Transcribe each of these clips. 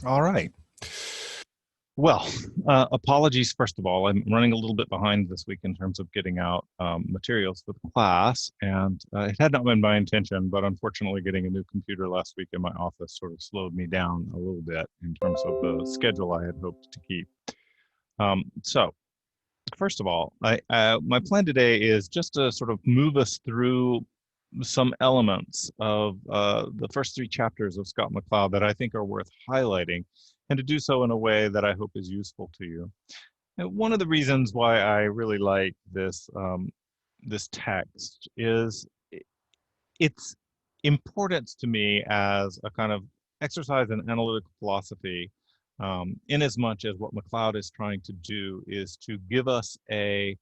All right. Well, apologies, first of all. I'm running a little bit behind this week in terms of getting out materials for the class, and it had not been my intention, but unfortunately, getting a new computer last week in my office sort of slowed me down a little bit in terms of the schedule I had hoped to keep. So, first of all, my plan today is just to sort of move us through some elements of the first three chapters of Scott McCloud that I think are worth highlighting, and to do so in a way that I hope is useful to you. And one of the reasons why I really like this text is its importance to me as a kind of exercise in analytical philosophy, in as much as what McCloud is trying to do is to give us a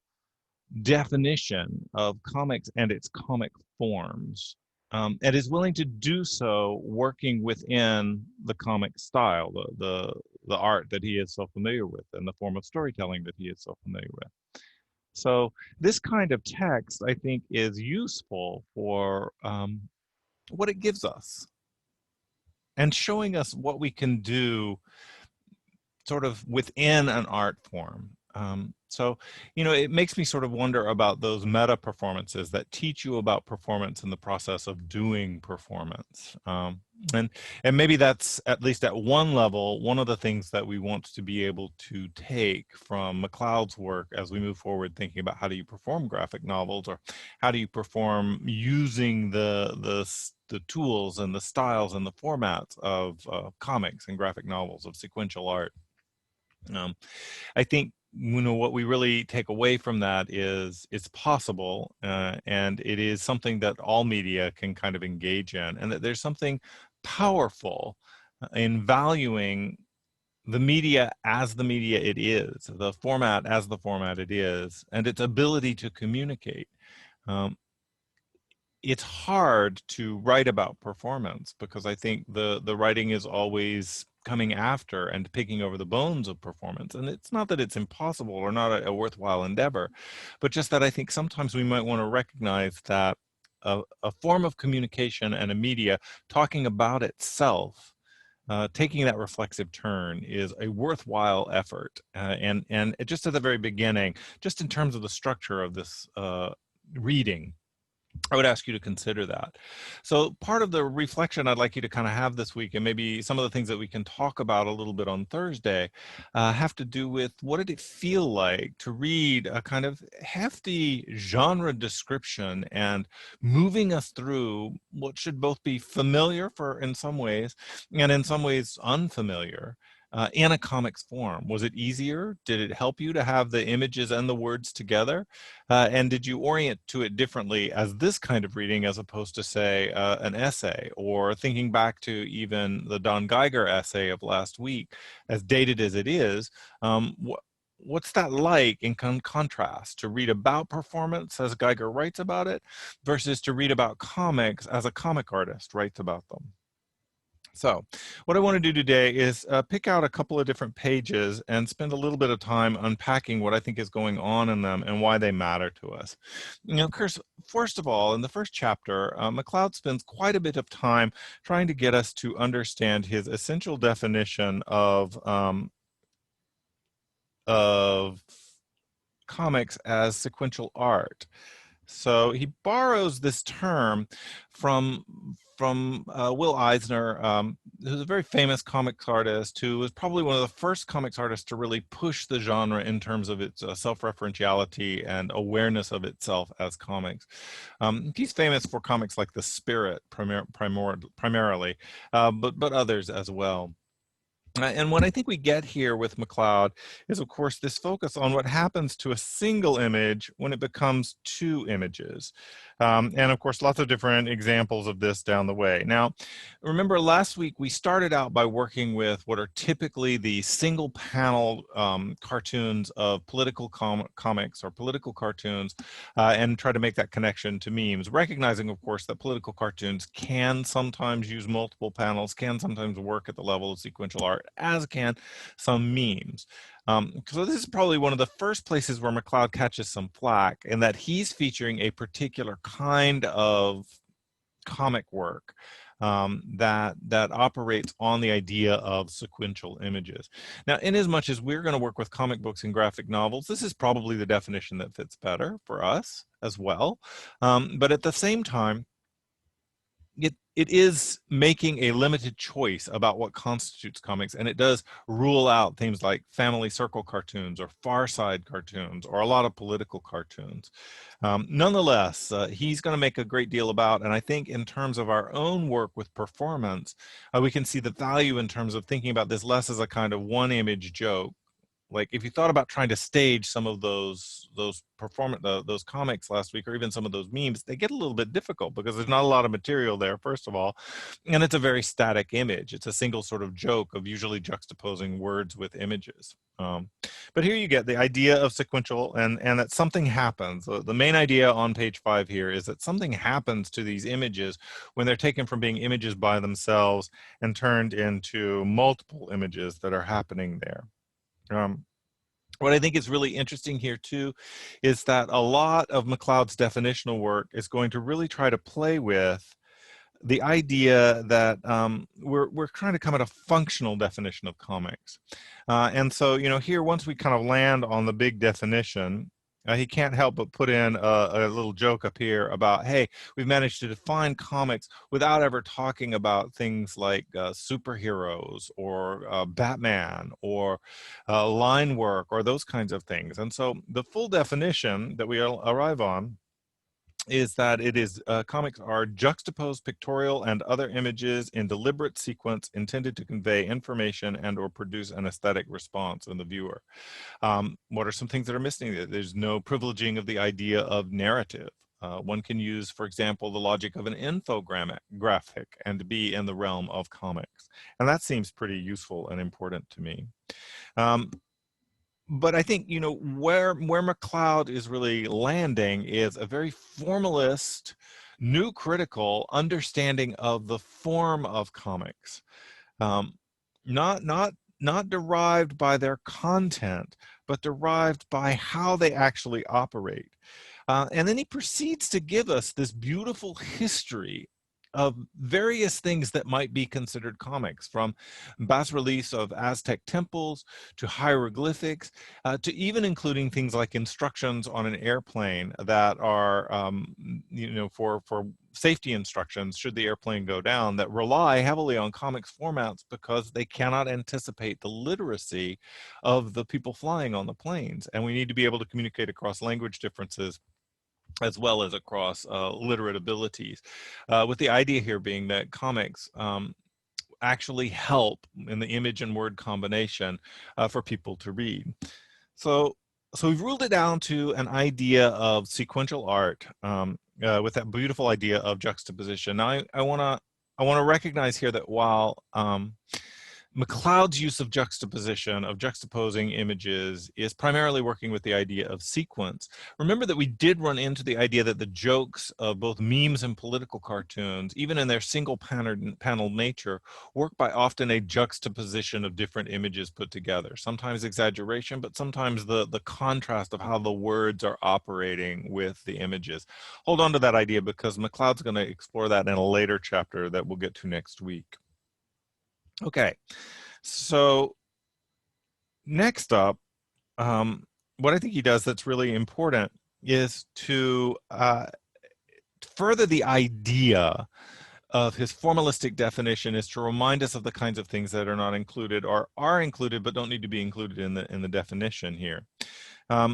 definition of comics and its comic forms, and is willing to do so working within the comic style, the art that he is so familiar with, and the form of storytelling that he is so familiar with. So this kind of text, I think, is useful for what it gives us and showing us what we can do sort of within an art form. It makes me sort of wonder about those meta performances that teach you about performance in the process of doing performance. And and maybe that's, at least at one level, one of the things that we want to be able to take from McCloud's work as we move forward, thinking about how do you perform graphic novels, or how do you perform using the tools and the styles and the formats of comics and graphic novels, of sequential art. I think what we really take away from that is it's possible, and it is something that all media can kind of engage in, and that there's something powerful in valuing the media as the media it is, the format as the format it is, and its ability to communicate. Um, it's hard to write about performance because I think the writing is always coming after and picking over the bones of performance. And it's not that it's impossible or not a worthwhile endeavor, but just that I think sometimes we might want to recognize that a form of communication and a media talking about itself, taking that reflexive turn, is a worthwhile effort. And just at the very beginning, just in terms of the structure of this reading, I would ask you to consider that. So part of the reflection I'd like you to kind of have this week, and maybe some of the things that we can talk about a little bit on Thursday, have to do with what did it feel like to read a kind of hefty genre description and moving us through what should both be familiar for in some ways, and in some ways unfamiliar, in a comics form. Was it easier? Did it help you to have the images and the words together? And did you orient to it differently as this kind of reading as opposed to, say, an essay? Or thinking back to even the Don Geiger essay of last week, as dated as it is, what's that like in contrast to read about performance as Geiger writes about it versus to read about comics as a comic artist writes about them? So what I want to do today is pick out a couple of different pages and spend a little bit of time unpacking what I think is going on in them and why they matter to us. Of course, first of all, in the first chapter, McCloud spends quite a bit of time trying to get us to understand his essential definition of comics as sequential art. So he borrows this term from Will Eisner, who's a very famous comics artist, who was probably one of the first comics artists to really push the genre in terms of its self-referentiality and awareness of itself as comics. He's famous for comics like The Spirit, primarily, but others as well. And what I think we get here with McCloud is, of course, this focus on what happens to a single image when it becomes two images. And of course, lots of different examples of this down the way. Now, remember last week, we started out by working with what are typically the single panel cartoons of political comics or political cartoons, and try to make that connection to memes, recognizing, of course, that political cartoons can sometimes use multiple panels, can sometimes work at the level of sequential art, as can some memes. So this is probably one of the first places where McCloud catches some flack, in that he's featuring a particular kind of comic work that operates on the idea of sequential images. Now, in as much as we're going to work with comic books and graphic novels, this is probably the definition that fits better for us as well. But at the same time, it is making a limited choice about what constitutes comics, and it does rule out things like Family Circle cartoons or Far Side cartoons or a lot of political cartoons. Nonetheless, he's going to make a great deal about, and I think in terms of our own work with performance, we can see the value in terms of thinking about this less as a kind of one image joke. Like if you thought about trying to stage some of those those comics last week, or even some of those memes, they get a little bit difficult because there's not a lot of material there, first of all, and it's a very static image. It's a single sort of joke of usually juxtaposing words with images. But here you get the idea of sequential, and that something happens. The main idea on page 5 here is that something happens to these images when they're taken from being images by themselves and turned into multiple images that are happening there. What I think is really interesting here too is that a lot of McCloud's definitional work is going to really try to play with the idea that we're trying to come at a functional definition of comics. And so, you know, here, once we kind of land on the big definition, he can't help but put in a little joke up here about, hey, we've managed to define comics without ever talking about things like superheroes or Batman or line work or those kinds of things. And so the full definition that we arrive on is that it is comics are juxtaposed pictorial and other images in deliberate sequence intended to convey information and or produce an aesthetic response in the viewer. What are some things that are missing there? There's no privileging of the idea of narrative. One can use, for example, the logic of an infographic and be in the realm of comics. And that seems pretty useful and important to me. But I think, you know, where McCloud is really landing is a very formalist, new critical understanding of the form of comics. Not derived by their content, but derived by how they actually operate. And then he proceeds to give us this beautiful history of various things that might be considered comics, from bas-reliefs of Aztec temples to hieroglyphics, to even including things like instructions on an airplane that are, you know, for safety instructions should the airplane go down, that rely heavily on comics formats because they cannot anticipate the literacy of the people flying on the planes. And we need to be able to communicate across language differences as well as across literate abilities, with the idea here being that comics actually help in the image and word combination for people to read. So we've ruled it down to an idea of sequential art with that beautiful idea of juxtaposition. Now, I want to recognize here that while McCloud's use of juxtaposition, of juxtaposing images, is primarily working with the idea of sequence. Remember that we did run into the idea that the jokes of both memes and political cartoons, even in their single panel nature, work by often a juxtaposition of different images put together. Sometimes exaggeration, but sometimes the contrast of how the words are operating with the images. Hold on to that idea because McCloud's going to explore that in a later chapter that we'll get to next week. Okay, so next up, what I think he does that's really important is to further the idea of his formalistic definition, is to remind us of the kinds of things that are not included or are included but don't need to be included in the definition here.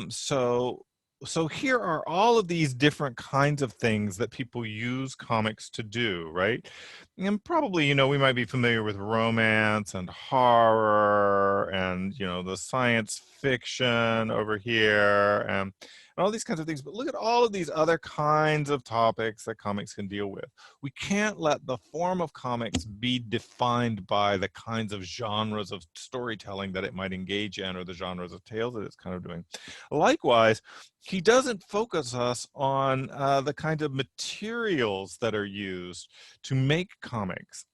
So here are all of these different kinds of things that people use comics to do, right? And probably, you know, we might be familiar with romance and horror and, you know, the science fiction over here and all these kinds of things. But look at all of these other kinds of topics that comics can deal with. We can't let the form of comics be defined by the kinds of genres of storytelling that it might engage in or the genres of tales that it's kind of doing. Likewise, he doesn't focus us on the kind of materials that are used to make comics.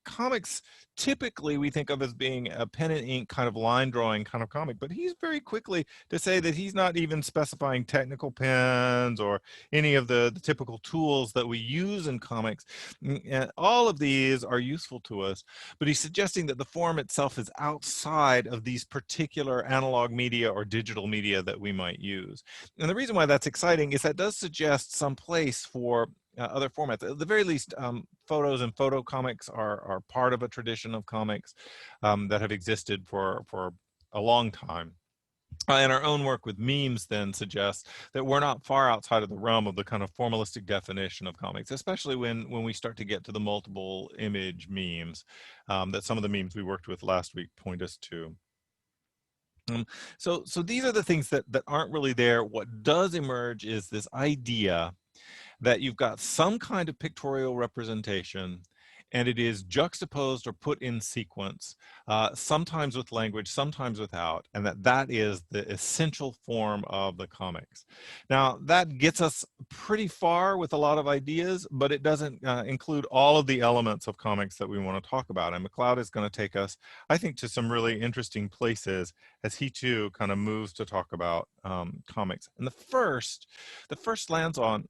comics typically we think of as being a pen and ink kind of line drawing kind of comic, but he's very quickly to say that he's not even specifying technical pens or any of the typical tools that we use in comics. And all of these are useful to us, but he's suggesting that the form itself is outside of these particular analog media or digital media that we might use. And the reason why that's exciting is that does suggest some place for other formats. At the very least, photos and photo comics are part of a tradition of comics that have existed for a long time. And our own work with memes then suggests that we're not far outside of the realm of the kind of formalistic definition of comics, especially when we start to get to the multiple image memes that some of the memes we worked with last week point us to. So these are the things that aren't really there. What does emerge is this idea that you've got some kind of pictorial representation and it is juxtaposed or put in sequence, sometimes with language, sometimes without, and that is the essential form of the comics. Now, that gets us pretty far with a lot of ideas, but it doesn't include all of the elements of comics that we want to talk about. And McCloud is going to take us, I think, to some really interesting places as he too kind of moves to talk about comics. And the first lands on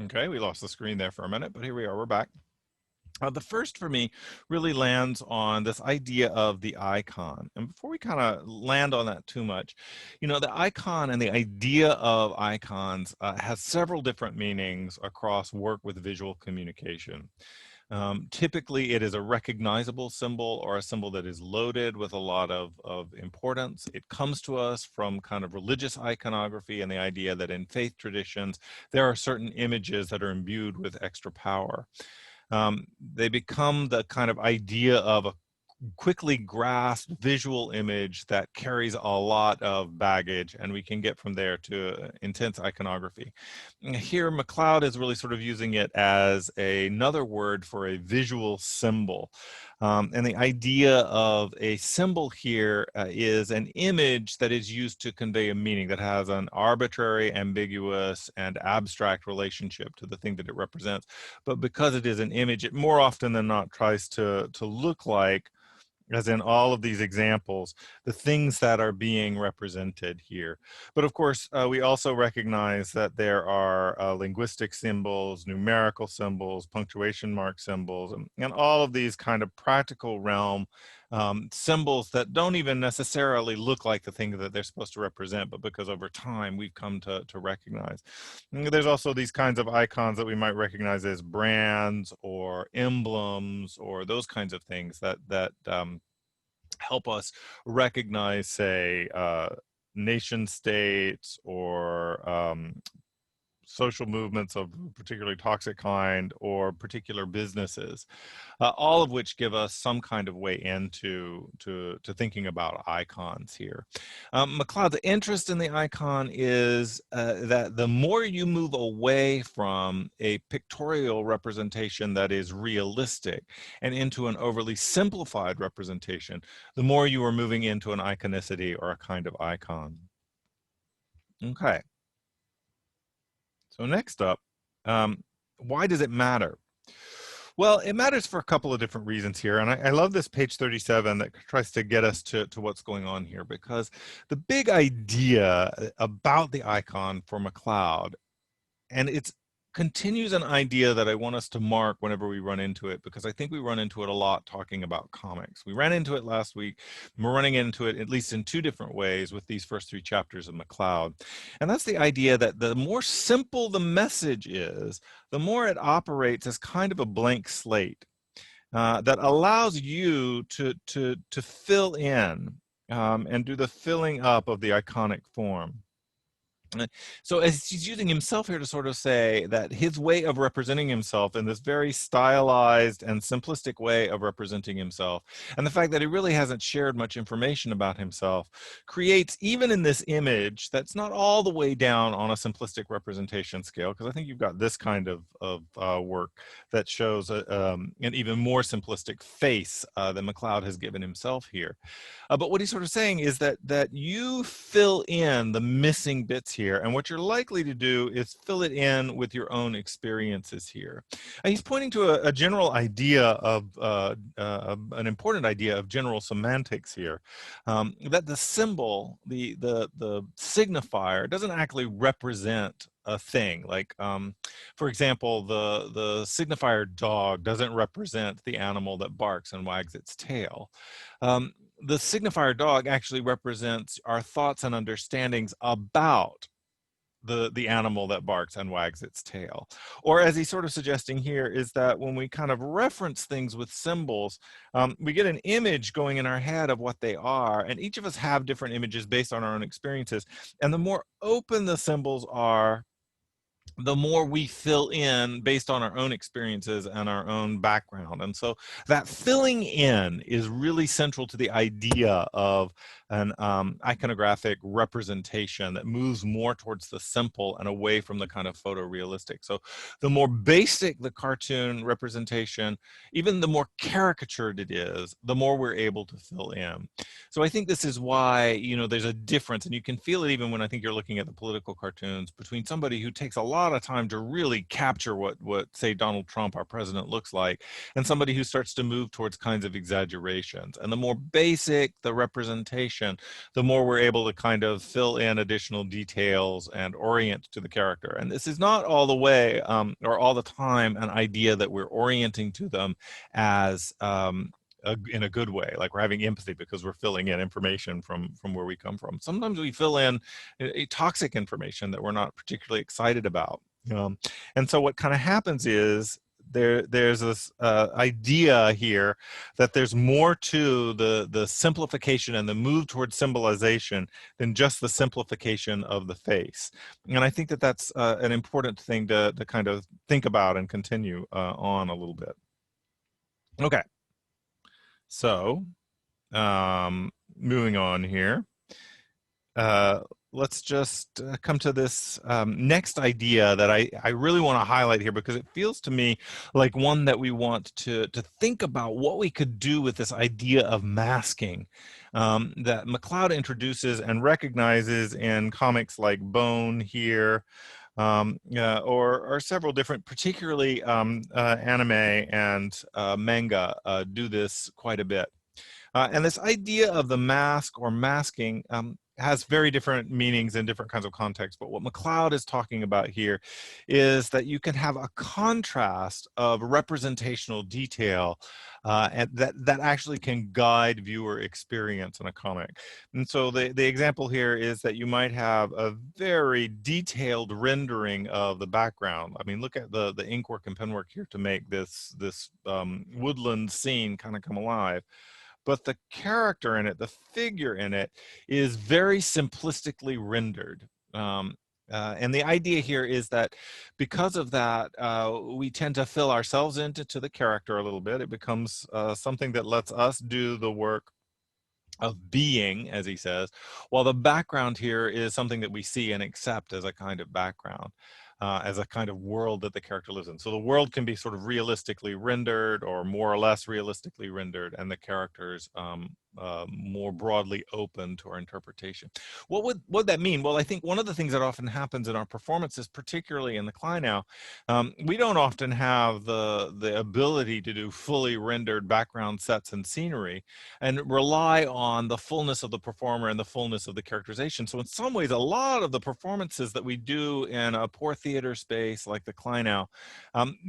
Okay, we lost the screen there for a minute, but here we are, we're back. The first for me really lands on this idea of the icon. And before we kind of land on that too much, the icon and the idea of icons has several different meanings across work with visual communication. Typically, it is a recognizable symbol or a symbol that is loaded with a lot of importance. It comes to us from kind of religious iconography and the idea that in faith traditions, there are certain images that are imbued with extra power. They become the kind of idea of a quickly grasped visual image that carries a lot of baggage, and we can get from there to intense iconography. Here, McCloud is really sort of using it as another word for a visual symbol. And the idea of a symbol here is an image that is used to convey a meaning that has an arbitrary, ambiguous, and abstract relationship to the thing that it represents. But because it is an image, it more often than not tries to look like, as in all of these examples, the things that are being represented here. But of course, we also recognize that there are linguistic symbols, numerical symbols, punctuation mark symbols, and all of these kind of practical realm symbols that don't even necessarily look like the thing that they're supposed to represent, but because over time we've come to recognize. And there's also these kinds of icons that we might recognize as brands or emblems or those kinds of things that help us recognize, say, nation states or social movements of particularly toxic kind or particular businesses, all of which give us some kind of way into to thinking about icons here. McCloud's interest in the icon is that the more you move away from a pictorial representation that is realistic and into an overly simplified representation, the more you are moving into an iconicity or a kind of icon. Okay. So next up, why does it matter? Well, it matters for a couple of different reasons here. And I love this page 37 that tries to get us to what's going on here, because the big idea about the icon for McCloud, and it's continues an idea that I want us to mark whenever we run into it, because I think we run into it a lot talking about comics. We ran into it last week, and we're running into it at least in two different ways with these first three chapters of McCloud. And that's the idea that the more simple the message is, the more it operates as kind of a blank slate that allows you to fill in and do the filling up of the iconic form. So as he's using himself here to sort of say that his way of representing himself in this very stylized and simplistic way of representing himself, and the fact that he really hasn't shared much information about himself, creates, even in this image that's not all the way down on a simplistic representation scale, because I think you've got this kind of work that shows an even more simplistic face than McCloud has given himself here. But what he's sort of saying is that you fill in the missing bits here, and what you're likely to do is fill it in with your own experiences here. And he's pointing to a general idea of an important idea of general semantics here, that the symbol, the signifier, doesn't actually represent a thing. Like, for example, the signifier dog doesn't represent the animal that barks and wags its tail. Um, the signifier dog actually represents our thoughts and understandings about the animal that barks and wags its tail. Or as he's sort of suggesting here, is that when we kind of reference things with symbols, we get an image going in our head of what they are, and each of us have different images based on our own experiences. And the more open the symbols are, the more we fill in based on our own experiences and our own background. And so that filling in is really central to the idea of an iconographic representation that moves more towards the simple and away from the kind of photorealistic. So the more basic the cartoon representation, even the more caricatured it is, the more we're able to fill in. So I think this is why, there's a difference, and you can feel it even when I think you're looking at the political cartoons, between somebody who takes a lot of time to really capture what say Donald Trump, our president, looks like, and somebody who starts to move towards kinds of exaggerations. And the more basic the representation, the more we're able to kind of fill in additional details and orient to the character. And this is not all the way or all the time an idea that we're orienting to them as in a good way, like we're having empathy because we're filling in information from where we come from. Sometimes we fill in a toxic information that we're not particularly excited about. And so what kind of happens is there's this idea here that there's more to the simplification and the move towards symbolization than just the simplification of the face. And I think that that's an important thing to kind of think about and continue on a little bit. Okay. So, moving on here, let's just come to this next idea that I really want to highlight here, because it feels to me like one that we want to think about what we could do with this idea of masking that McCloud introduces and recognizes in comics like Bone here, or several different, particularly anime and manga do this quite a bit. And this idea of the mask or masking has very different meanings in different kinds of contexts. But what McCloud is talking about here is that you can have a contrast of representational detail and that actually can guide viewer experience in a comic. And so the example here is that you might have a very detailed rendering of the background. I mean, look at the ink work and pen work here to make this woodland scene kind of come alive. But the character in it, the figure in it, is very simplistically rendered. And the idea here is that because of that, we tend to fill ourselves into the character a little bit. It becomes something that lets us do the work of being, as he says, while the background here is something that we see and accept as a kind of background, as a kind of world that the character lives in. So the world can be sort of realistically rendered or more or less realistically rendered, and the characters more broadly open to our interpretation. What would that mean? Well, I think one of the things that often happens in our performances, particularly in the Kleinow, we don't often have the ability to do fully rendered background sets and scenery, and rely on the fullness of the performer and the fullness of the characterization. So in some ways, a lot of the performances that we do in a poor theater space like the Kleinow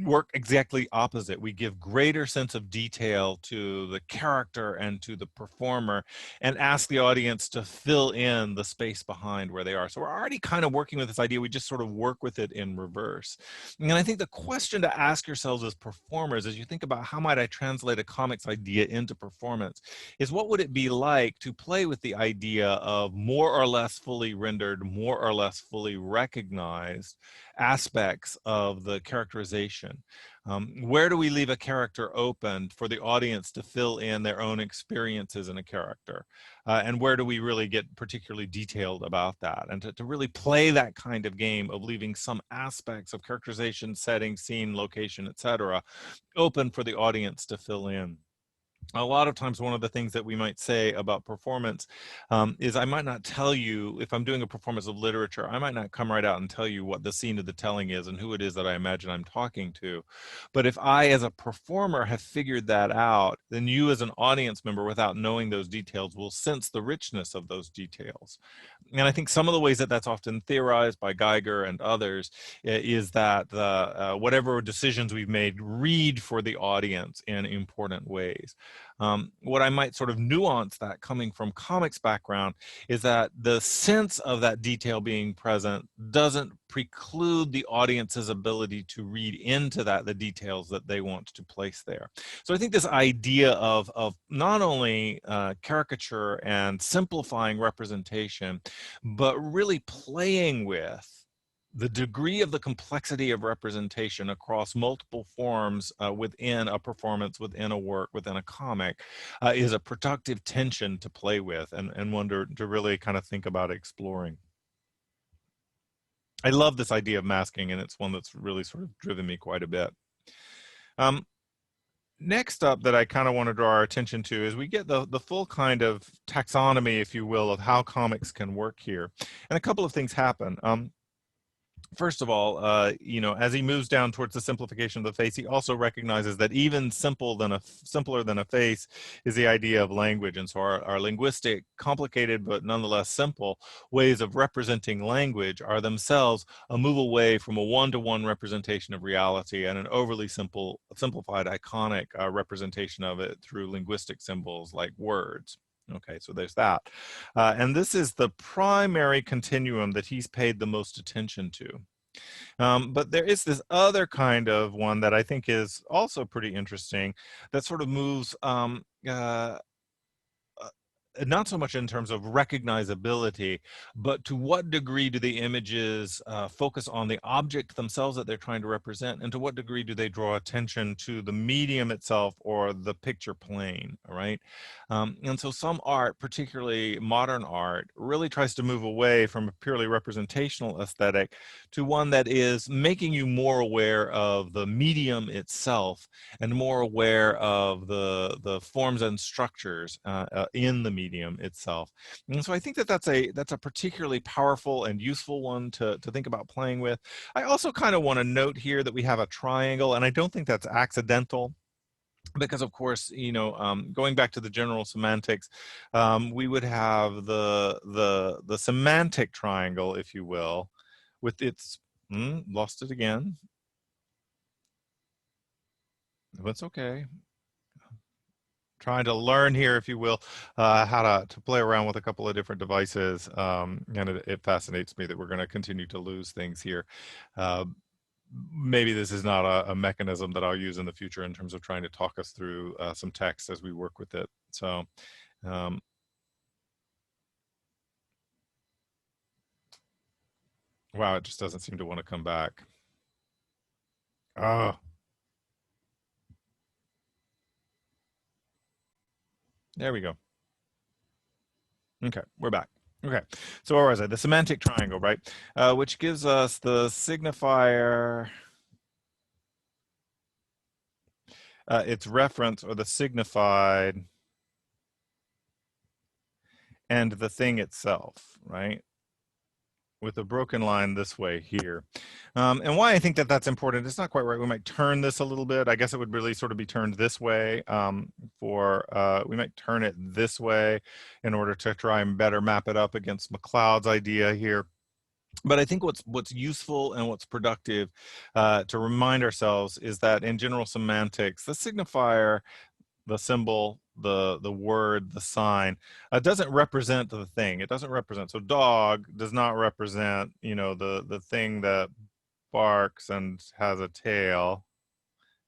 work exactly opposite. We give greater sense of detail to the character and to the performer performer and ask the audience to fill in the space behind where they are. So we're already kind of working with this idea. We just sort of work with it in reverse. And I think the question to ask yourselves as performers, as you think about how might I translate a comics idea into performance, is what would it be like to play with the idea of more or less fully rendered, more or less fully recognized aspects of the characterization? Where do we leave a character open for the audience to fill in their own experiences in a character? And where do we really get particularly detailed about that? And to really play that kind of game of leaving some aspects of characterization, setting, scene, location, etc., open for the audience to fill in. A lot of times one of the things that we might say about performance is I might not tell you, if I'm doing a performance of literature, I might not come right out and tell you what the scene of the telling is and who it is that I imagine I'm talking to. But if I, as a performer, have figured that out, then you as an audience member, without knowing those details, will sense the richness of those details. And I think some of the ways that that's often theorized by Geiger and others is that whatever decisions we've made read for the audience in important ways. What I might sort of nuance that coming from comics background is that the sense of that detail being present doesn't preclude the audience's ability to read into that the details that they want to place there. So I think this idea of not only caricature and simplifying representation, but really playing with the degree of the complexity of representation across multiple forms within a performance, within a work, within a comic, is a productive tension to play with and one to really kind of think about exploring. I love this idea of masking, and it's one that's really sort of driven me quite a bit. Next up that I kind of want to draw our attention to is we get the full kind of taxonomy, if you will, of how comics can work here. And a couple of things happen. First of all, as he moves down towards the simplification of the face, he also recognizes that even simpler than a face is the idea of language. And so our linguistic, complicated but nonetheless simple ways of representing language are themselves a move away from a one-to-one representation of reality and an overly simplified, iconic representation of it through linguistic symbols like words. Okay, so there's that. And this is the primary continuum that he's paid the most attention to. But there is this other kind of one that I think is also pretty interesting that sort of moves not so much in terms of recognizability, but to what degree do the images focus on the object themselves that they're trying to represent, and to what degree do they draw attention to the medium itself or the picture plane, all right? And so some art, particularly modern art, really tries to move away from a purely representational aesthetic to one that is making you more aware of the medium itself and more aware of the forms and structures in the medium itself. And so I think that that's a particularly powerful and useful one to think about playing with. I also kind of want to note here that we have a triangle, and I don't think that's accidental, because of course, going back to the general semantics, we would have the semantic triangle, if you will, with its lost it again. That's okay. Trying to learn here, if you will, how to play around with a couple of different devices. And it fascinates me that we're going to continue to lose things here. Maybe this is not a mechanism that I'll use in the future in terms of trying to talk us through some text as we work with it. So, wow, it just doesn't seem to want to come back. Oh, there we go. Okay, we're back. Okay, so where was I? The semantic triangle, right? Which gives us the signifier, its reference, or the signified, and the thing itself, right? With a broken line this way here. And why I think that that's important, it's not quite right. We might turn this a little bit. I guess it would really sort of be turned this way we might turn it this way in order to try and better map it up against McCloud's idea here. But I think what's useful and what's productive to remind ourselves is that in general semantics, the signifier, the symbol, the word, the sign, doesn't represent the thing. It doesn't represent. So dog does not represent, you know, the thing that barks and has a tail.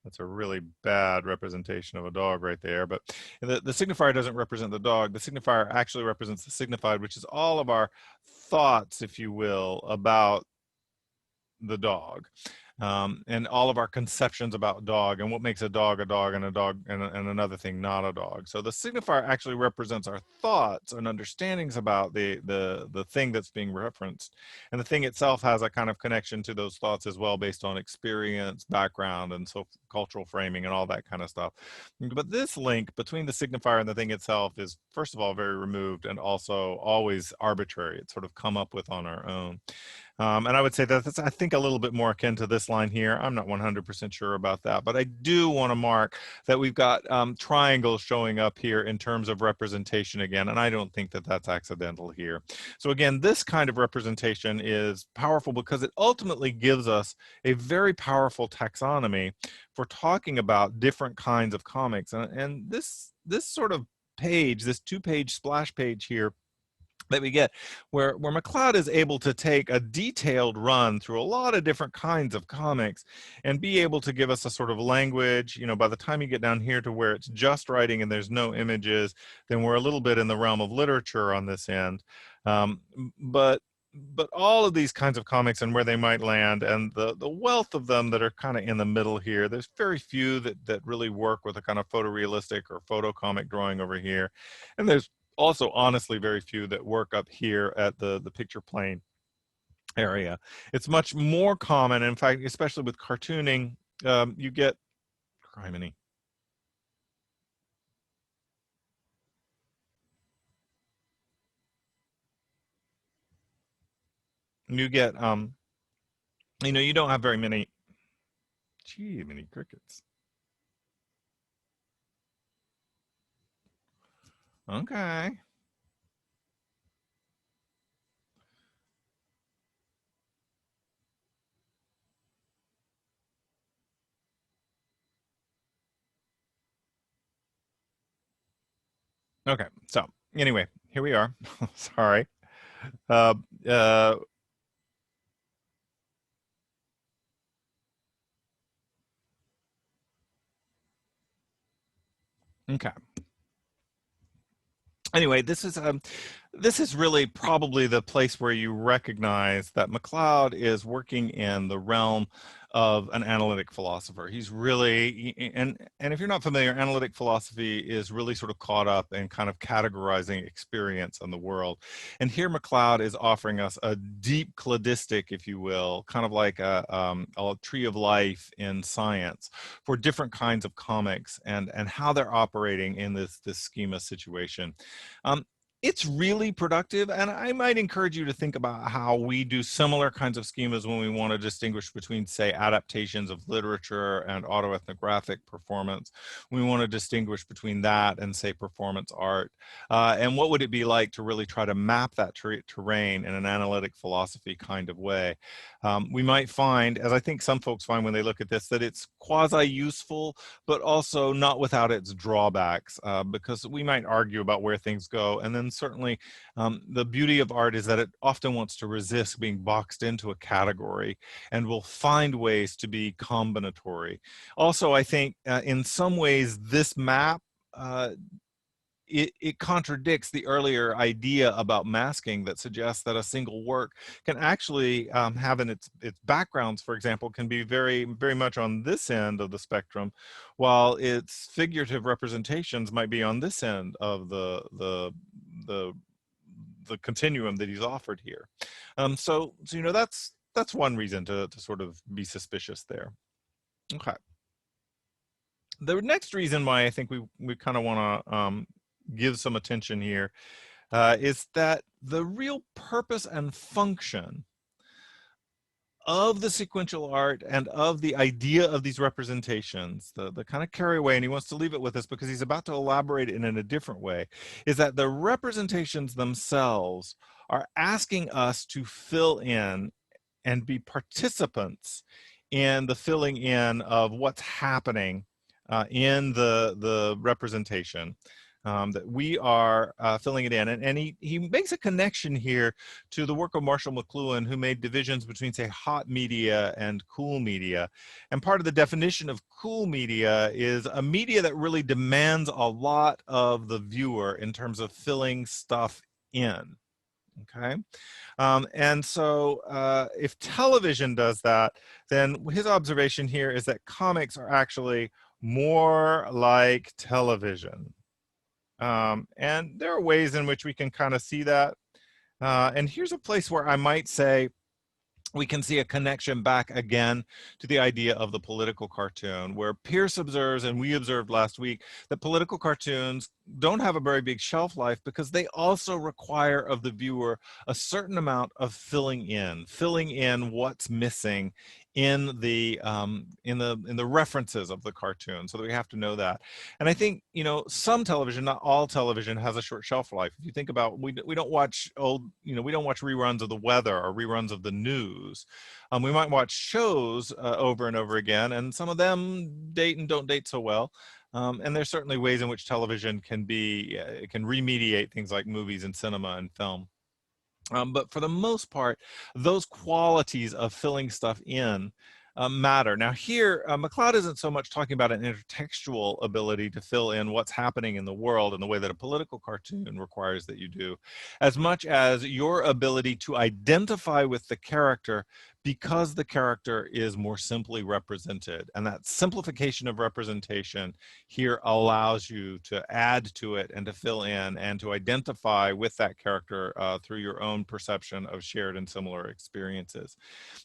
That's a really bad representation of a dog right there. But the signifier doesn't represent the dog. The signifier actually represents the signified, which is all of our thoughts, if you will, about the dog, and all of our conceptions about dog and what makes a dog and a dog and another thing not a dog. So the signifier actually represents our thoughts and understandings about the thing that's being referenced, and the thing itself has a kind of connection to those thoughts as well, based on experience, background, and so cultural framing and all that kind of stuff. But this link between the signifier and the thing itself is, first of all, very removed, and also always arbitrary. It's sort of come up with on our own. And I would say that that's, I think, a little bit more akin to this line here. I'm not 100% sure about that, but I do want to mark that we've got triangles showing up here in terms of representation again, and I don't think that that's accidental here. So again, this kind of representation is powerful because it ultimately gives us a very powerful taxonomy for talking about different kinds of comics. And this sort of page, this two-page splash page here, that we get, where McCloud is able to take a detailed run through a lot of different kinds of comics and be able to give us a sort of language. You know, by the time you get down here to where it's just writing and there's no images, then we're a little bit in the realm of literature on this end. But all of these kinds of comics and where they might land, and the wealth of them that are kind of in the middle here, there's very few that really work with a kind of photorealistic or photo comic drawing over here. And there's also honestly very few that work up here at the picture plane area. It's much more common, in fact, especially with cartooning, you get, criminy, you get, you know, you don't have very many, gee, many crickets. Okay. Okay, so anyway, here we are. Sorry. Uh, uh, okay. Anyway, this is really probably the place where you recognize that McCloud is working in the realm of an analytic philosopher. He's really, and if you're not familiar, analytic philosophy is really sort of caught up in kind of categorizing experience in the world. And here McCloud is offering us a deep cladistic, if you will, kind of like a tree of life in science for different kinds of comics and how they're operating in this schema situation. Um, it's really productive, and I might encourage you to think about how we do similar kinds of schemas when we want to distinguish between, say, adaptations of literature and autoethnographic performance. We want to distinguish between that and, say, performance art. And what would it be like to really try to map that terrain in an analytic philosophy kind of way? We might find, as I think some folks find when they look at this, that it's quasi-useful, but also not without its drawbacks, because we might argue about where things go. And then certainly the beauty of art is that it often wants to resist being boxed into a category and will find ways to be combinatory. Also, I think in some ways this map, it contradicts the earlier idea about masking that suggests that a single work can actually have in its backgrounds, for example, can be very, very much on this end of the spectrum, while its figurative representations might be on this end of the continuum that he's offered here. So you know, that's one reason to sort of be suspicious there. Okay. The next reason why I think we kind of want to give some attention here is that the real purpose and function of the sequential art and of the idea of these representations, the kind of carry away, and he wants to leave it with us because he's about to elaborate it in a different way, is that the representations themselves are asking us to fill in and be participants in the filling in of what's happening in the representation, that we are filling it in. And he makes a connection here to the work of Marshall McLuhan, who made divisions between, say, hot media and cool media. And part of the definition of cool media is a media that really demands a lot of the viewer in terms of filling stuff in. Okay. And so if television does that, then his observation here is that comics are actually more like television. And there are ways in which we can kind of see that. And here's a place where I might say we can see a connection back again to the idea of the political cartoon, where Pierce observes, and we observed last week, that political cartoons don't have a very big shelf life because they also require of the viewer a certain amount of filling in what's missing in the references of the cartoon, so that we have to know that. And I think, you know, some television, not all television, has a short shelf life. If you think about, we don't watch we don't watch reruns of the weather or reruns of the news. We might watch shows over and over again, and some of them date and don't date so well. And there's certainly ways in which television can can remediate things like movies and cinema and film. But for the most part, those qualities of filling stuff in matter. Now here, McCloud isn't so much talking about an intertextual ability to fill in what's happening in the world in the way that a political cartoon requires that you do, as much as your ability to identify with the character because the character is more simply represented. And that simplification of representation here allows you to add to it and to fill in and to identify with that character through your own perception of shared and similar experiences.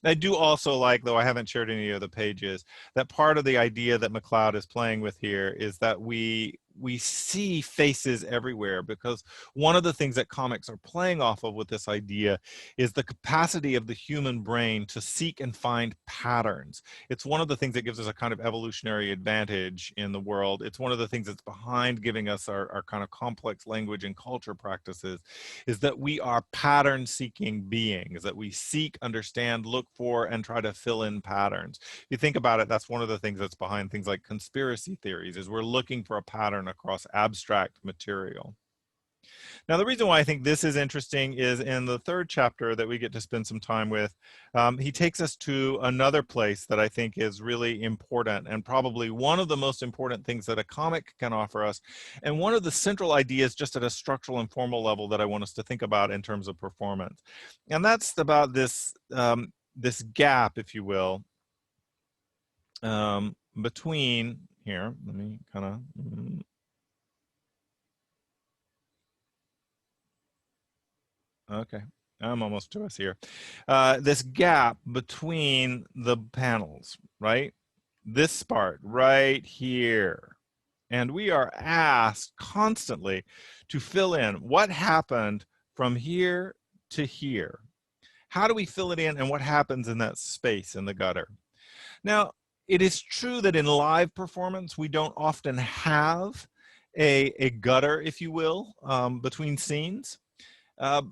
I do also like, though I haven't shared any of the pages, that part of the idea that McCloud is playing with here is that we see faces everywhere, because one of the things that comics are playing off of with this idea is the capacity of the human brain to seek and find patterns. It's one of the things that gives us a kind of evolutionary advantage in the world. It's one of the things that's behind giving us our kind of complex language and culture practices, is that we are pattern-seeking beings, that we seek, understand, look for, and try to fill in patterns. If you think about it, that's one of the things that's behind things like conspiracy theories, is we're looking for a pattern across abstract material. Now, the reason why I think this is interesting is in the third chapter that we get to spend some time with, he takes us to another place that I think is really important, and probably one of the most important things that a comic can offer us, and one of the central ideas just at a structural and formal level that I want us to think about in terms of performance. And that's about this, this gap, if you will, between, here, let me kind of, okay, I'm almost to us here. This gap between the panels, right? This part right here. And we are asked constantly to fill in what happened from here to here. How do we fill it in, and what happens in that space in the gutter? Now, it is true that in live performance, we don't often have a gutter, if you will, between scenes. Uh,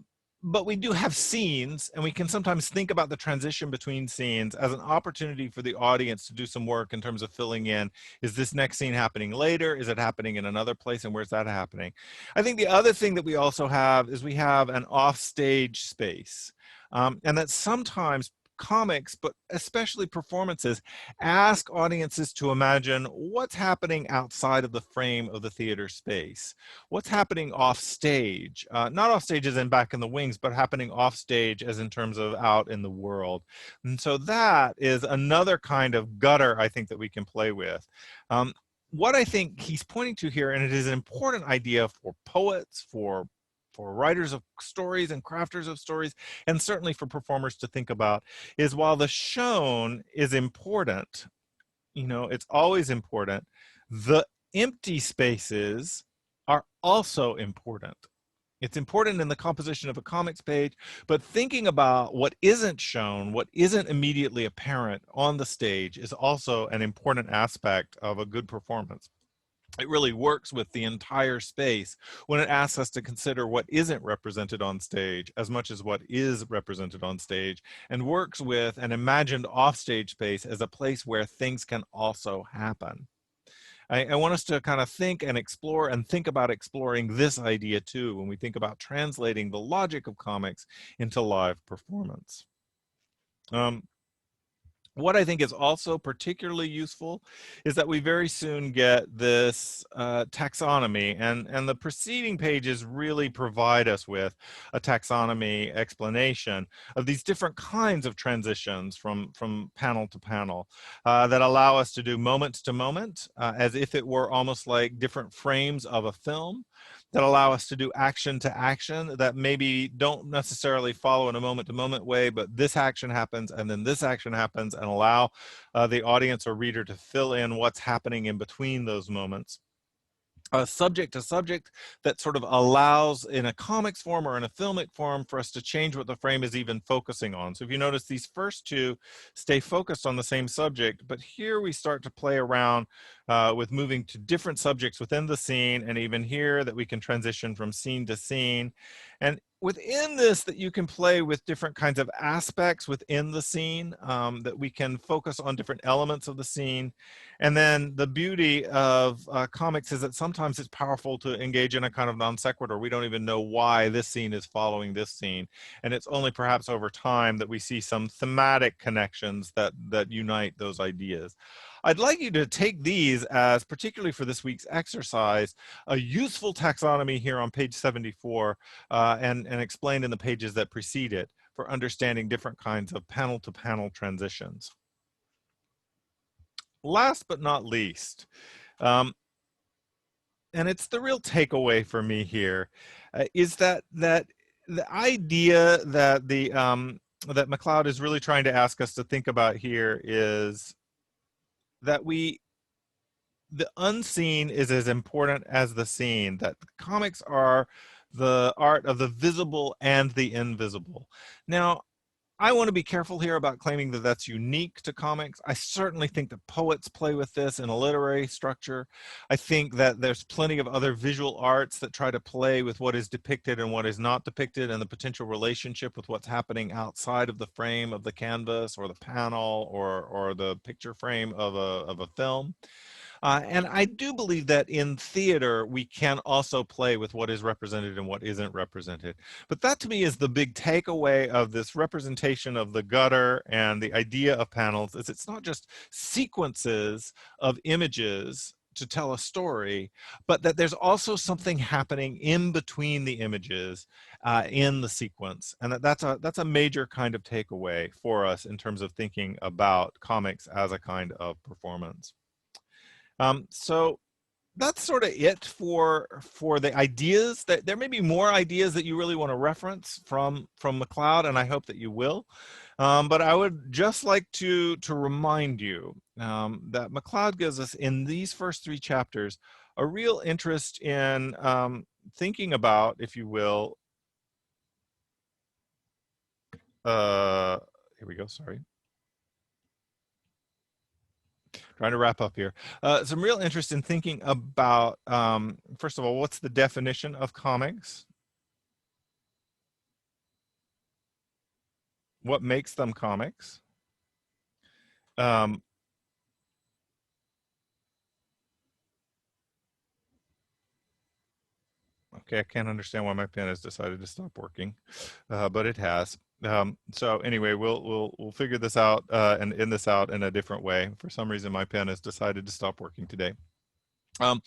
but we do have scenes, and we can sometimes think about the transition between scenes as an opportunity for the audience to do some work in terms of filling in. Is this next scene happening later? Is it happening in another place? And where's that happening? I think the other thing that we also have is we have an offstage space. And that sometimes comics, but especially performances, ask audiences to imagine what's happening outside of the frame of the theater space. What's happening off stage, not off stage as in back in the wings, but happening off stage as in terms of out in the world. And so that is another kind of gutter I think that we can play with. What I think he's pointing to here, and it is an important idea for poets, for writers of stories and crafters of stories, and certainly for performers to think about, is while the shown is important, you know, it's always important, the empty spaces are also important. It's important in the composition of a comics page, but thinking about what isn't shown, what isn't immediately apparent on the stage, is also an important aspect of a good performance. It really works with the entire space when it asks us to consider what isn't represented on stage as much as what is represented on stage, and works with an imagined offstage space as a place where things can also happen. I want us to kind of think and explore and think about exploring this idea too when we think about translating the logic of comics into live performance. What I think is also particularly useful is that we very soon get this taxonomy, and the preceding pages really provide us with a taxonomy explanation of these different kinds of transitions from panel to panel that allow us to do moment to moment, as if it were almost like different frames of a film, that allow us to do action to action that maybe don't necessarily follow in a moment to moment way, but this action happens and then this action happens, and allow the audience or reader to fill in what's happening in between those moments. Subject to subject that sort of allows in a comics form or in a filmic form for us to change what the frame is even focusing on. So if you notice, these first two stay focused on the same subject, but here we start to play around with moving to different subjects within the scene, and even here that we can transition from scene to scene. And within this, that you can play with different kinds of aspects within the scene, that we can focus on different elements of the scene. And then the beauty of comics is that sometimes it's powerful to engage in a kind of non sequitur. We don't even know why this scene is following this scene. And it's only perhaps over time that we see some thematic connections that unite those ideas. I'd like you to take these as, particularly for this week's exercise, a useful taxonomy here on page 74, and explained in the pages that precede it, for understanding different kinds of panel to panel transitions. Last but not least, and it's the real takeaway for me here, is that the idea that that McCloud is really trying to ask us to think about here is that the unseen is as important as the seen, that comics are the art of the visible and the invisible. Now, I want to be careful here about claiming that that's unique to comics. I certainly think that poets play with this in a literary structure. I think that there's plenty of other visual arts that try to play with what is depicted and what is not depicted, and the potential relationship with what's happening outside of the frame of the canvas or the panel or the picture frame of a film. And I do believe that in theater, we can also play with what is represented and what isn't represented. But that to me is the big takeaway of this representation of the gutter and the idea of panels, is it's not just sequences of images to tell a story, but that there's also something happening in between the images in the sequence. And that's a major kind of takeaway for us in terms of thinking about comics as a kind of performance. So that's sort of it for the ideas. That there may be more ideas that you really want to reference from McCloud, and I hope that you will. But I would just like to remind you that McCloud gives us in these first three chapters a real interest in thinking about, if you will, here we go, sorry. Trying to wrap up here. Some real interest in thinking about, first of all, what's the definition of comics? What makes them comics? Okay, I can't understand why my pen has decided to stop working, but it has. So anyway, we'll figure this out and end this out in a different way. For some reason, my pen has decided to stop working today. So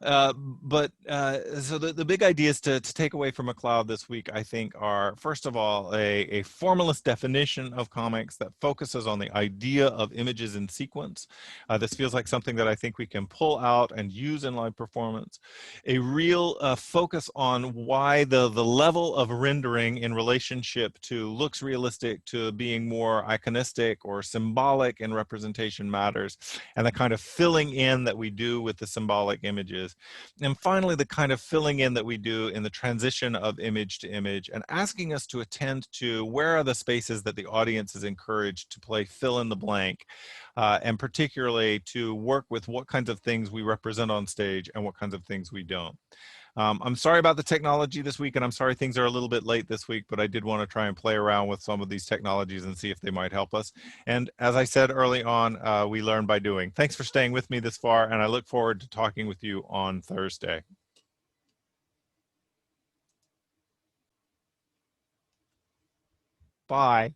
the big ideas to take away from McCloud this week, I think, are, first of all, a formalist definition of comics that focuses on the idea of images in sequence. This feels like something that I think we can pull out and use in live performance. A real focus on why the level of rendering in relationship to looks realistic to being more iconistic or symbolic in representation matters, and the kind of filling in that we do with the symbolic images. And finally, the kind of filling in that we do in the transition of image to image, and asking us to attend to where are the spaces that the audience is encouraged to play fill in the blank, and particularly to work with what kinds of things we represent on stage and what kinds of things we don't. I'm sorry about the technology this week, and I'm sorry things are a little bit late this week, but I did want to try and play around with some of these technologies and see if they might help us. And as I said early on, we learn by doing. Thanks for staying with me this far, and I look forward to talking with you on Thursday. Bye.